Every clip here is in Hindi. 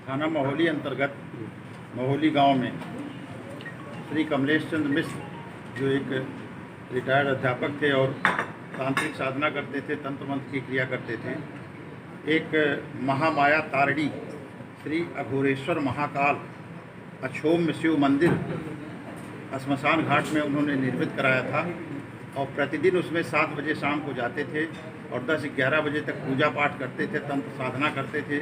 थाना महोली अंतर्गत महोली गांव में श्री कमलेश चंद्र मिश्र, जो एक रिटायर्ड अध्यापक थे और तांत्रिक साधना करते थे, तंत्र मंत्र की क्रिया करते थे, एक महामाया तारणी श्री अघोरेश्वर महाकाल अक्षोम्य शिव मंदिर श्मशान घाट में उन्होंने निर्मित कराया था और प्रतिदिन उसमें 7 बजे शाम को जाते थे और 10-11 बजे तक पूजा पाठ करते थे, तंत्र साधना करते थे,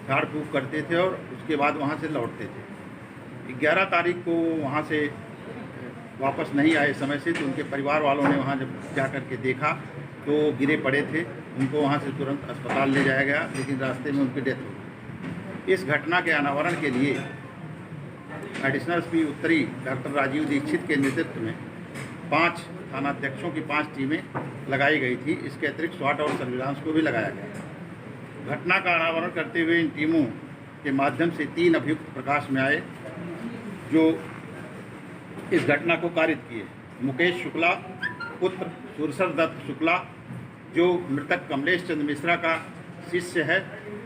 झाड़ फूँक करते थे और उसके बाद वहाँ से लौटते थे। 11 तारीख को वहाँ से वापस नहीं आए समय से, तो उनके परिवार वालों ने वहाँ जब जा कर के देखा तो गिरे पड़े थे। उनको वहाँ से तुरंत अस्पताल ले जाया गया, लेकिन रास्ते में उनकी डेथ हो गई। इस घटना के अनावरण के लिए एडिशनल एसपी उत्तरी डॉक्टर राजीव दीक्षित के नेतृत्व में 5 थानाध्यक्षों की 5 टीमें लगाई गई थी। इसके अतिरिक्त स्वाट और सर्विलांस को भी लगाया गया। घटना का अनावरण करते हुए इन टीमों के माध्यम से 3 अभियुक्त प्रकाश में आए जो इस घटना को कारित किए। मुकेश शुक्ला पुत्र सुरसर दत्त शुक्ला, जो मृतक कमलेश चंद्र मिश्रा का शिष्य है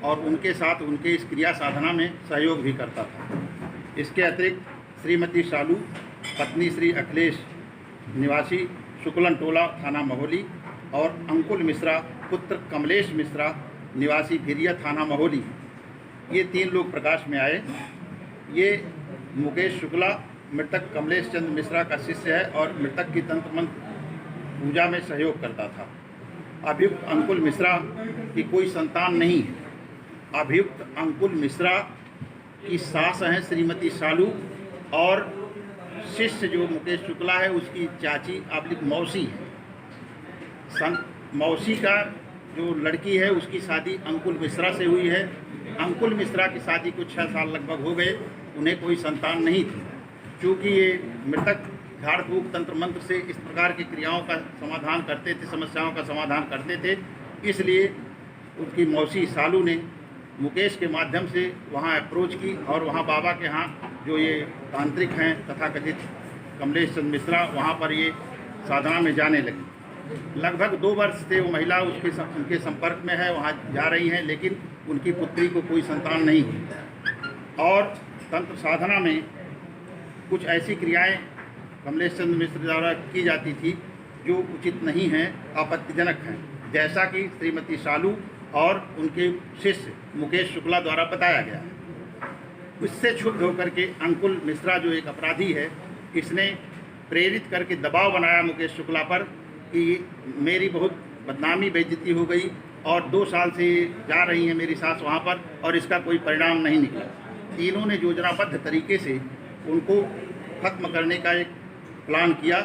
और उनके साथ उनके इस क्रिया साधना में सहयोग भी करता था। इसके अतिरिक्त श्रीमती शालू पत्नी श्री अखिलेश निवासी शुक्लन टोला थाना महोली और अंकुल मिश्रा पुत्र कमलेश मिश्रा निवासी भिरिया थाना महोली, ये 3 लोग प्रकाश में आए। ये मुकेश शुक्ला मृतक कमलेश चंद्र मिश्रा का शिष्य है और मृतक की तंत्र मंत्र पूजा में सहयोग करता था। अभियुक्त अंकुल मिश्रा की कोई संतान नहीं है। अभियुक्त अंकुल मिश्रा की सास हैं श्रीमती शालू और शिष्य जो मुकेश शुक्ला है उसकी चाची आबलिक मौसी है। मौसी का जो लड़की है उसकी शादी अंकुल मिश्रा से हुई है। अंकुल मिश्रा की शादी को 6 साल लगभग हो गए, उन्हें कोई संतान नहीं थी। चूँकि ये मृतक झाड़ फूँक तंत्र मंत्र से इस प्रकार की क्रियाओं का समाधान करते थे, समस्याओं का समाधान करते थे, इसलिए उनकी मौसी शालू ने मुकेश के माध्यम से वहाँ अप्रोच की और वहाँ बाबा के यहाँ जो ये तांत्रिक हैं तथाकथित कमलेश चंद्र मिश्रा, वहाँ पर ये साधना में जाने लगी। लगभग 2 वर्ष से वो महिला उनके संपर्क में है, वहाँ जा रही हैं, लेकिन उनकी पुत्री को कोई संतान नहीं हुई और तंत्र साधना में कुछ ऐसी क्रियाएं कमलेश चंद्र मिश्र द्वारा की जाती थी जो उचित नहीं हैं, आपत्तिजनक हैं, जैसा कि श्रीमती शालू और उनके शिष्य मुकेश शुक्ला द्वारा बताया गया है। उससे क्षुब्ध होकर के अंकुल मिश्रा जो एक अपराधी है, इसने प्रेरित करके दबाव बनाया मुकेश शुक्ला पर कि मेरी बहुत बदनामी बेइज्जती हो गई और 2 साल से जा रही है मेरी सास वहाँ पर और इसका कोई परिणाम नहीं निकला। तीनों ने योजनाबद्ध तरीके से उनको खत्म करने का एक प्लान किया।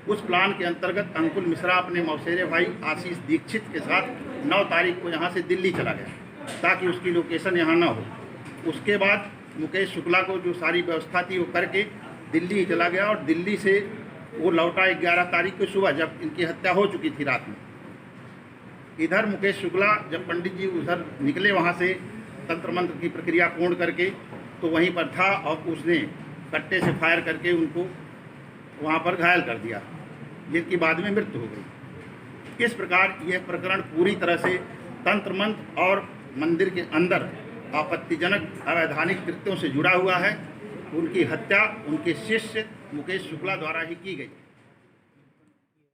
उस प्लान के अंतर्गत अंकुल मिश्रा अपने मौसेरे भाई आशीष दीक्षित के साथ 9 तारीख को यहाँ से दिल्ली चला गया ताकि उसकी लोकेशन यहाँ ना हो। उसके बाद मुकेश शुक्ला को जो सारी व्यवस्था थी वो करके दिल्ली चला गया और दिल्ली से वो लौटा 11 तारीख को सुबह, जब इनकी हत्या हो चुकी थी रात में। इधर मुकेश शुक्ला जब पंडित जी उधर निकले वहाँ से तंत्र मंत्र की प्रक्रिया पूर्ण करके, तो वहीं पर था और उसने कट्टे से फायर करके उनको वहाँ पर घायल कर दिया, जिनकी बाद में मृत्यु हो गई। इस प्रकार यह प्रकरण पूरी तरह से तंत्र मंत्र और मंदिर के अंदर आपत्तिजनक अवैधानिक कृत्यों से जुड़ा हुआ है। उनकी हत्या उनके शिष्य मुकेश शुक्ला द्वारा ही की गई।